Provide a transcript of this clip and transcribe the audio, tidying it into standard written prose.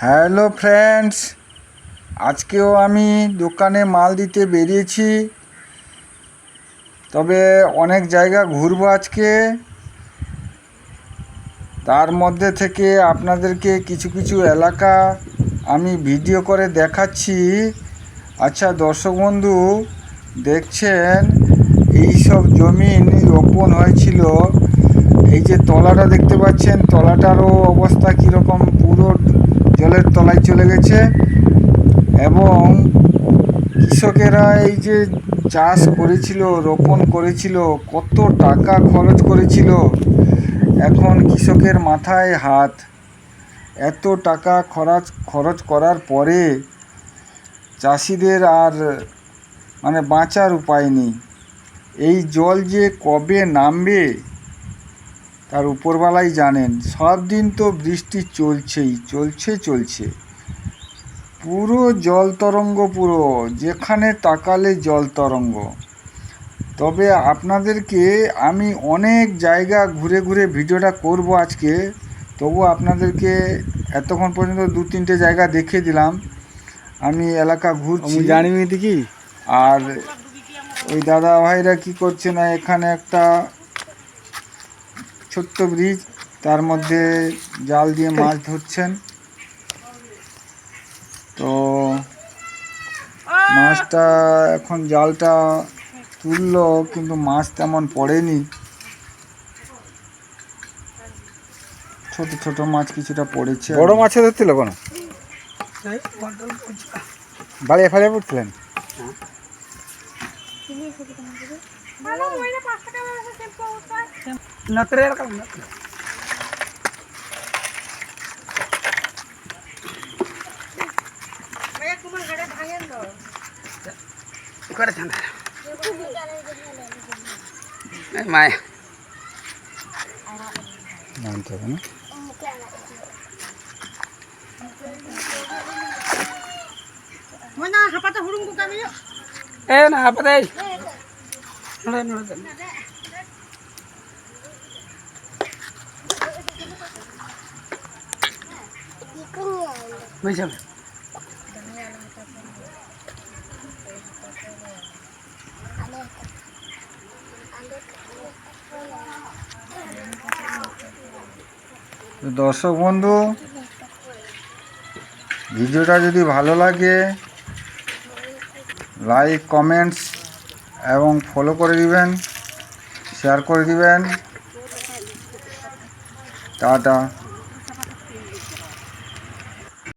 Hello friends, আজকেও আমি দোকানে মাল দিতে বেরিয়েছি। তবে অনেক জায়গা ঘুরবো আজকে। তার মধ্যে থেকে আপনাদেরকে কিছু কিছু এলাকা আমি ভিডিও করে দেখাচ্ছি। আচ্ছা দর্শক বন্ধু, দেখছেন এই সব জমিন রোপণ হয়েছিল। এই যে তলাটা দেখতে পাচ্ছেন, তলাটারও অবস্থা কীরকম, পুরো জলের তলায় চলে গেছে। এবং কৃষকেরা এই যে চাষ করেছিল, রোপণ করেছিল, কত টাকা খরচ করেছিল, এখন কৃষকের মাথায় হাত। এত টাকা খরচ করার পরে চাষিদের আর বাঁচার উপায় নেই। এই জল যে কবে নামবে তার উপরওয়ালাই জানেন। সব দিন তো বৃষ্টি চলছে। পুরো জল তরঙ্গ, পুরো যেখানে তাকালে জল তরঙ্গ। তবে আপনাদেরকে আমি অনেক জায়গা ঘুরে ঘুরে ভিডিওটা করব আজকে। তবু আপনাদেরকে এতক্ষণ পর্যন্ত 2-3টে জায়গা দেখিয়ে দিলাম। আমি এলাকা ঘুরছি জানিনি কি। আর ওই দাদা ভাইরা কি করছে না, এখানে একটা ছোট্ট ব্রিজ, তার মধ্যে জাল দিয়ে মাছ ধরছেন। তো মাছটা এখন জালটা তুললো, কিন্তু মাছ তেমন পড়েনি। ছোট ছোট মাছ কিছুটা পড়েছে। বড় মাছ ধরছিল কোনো বাড়িয়ে ফাড়িয়ে পড়ছিলেন? মায়া নামতে হবে না। Eh, nah apa teh? Nolak. Macam. দর্শক বন্ধু, ভিডিওটা যদি ভালো লাগে লাইক, কমেন্টস এবং ফলো করে দিবেন, শেয়ার করে দিবেন। টাটা।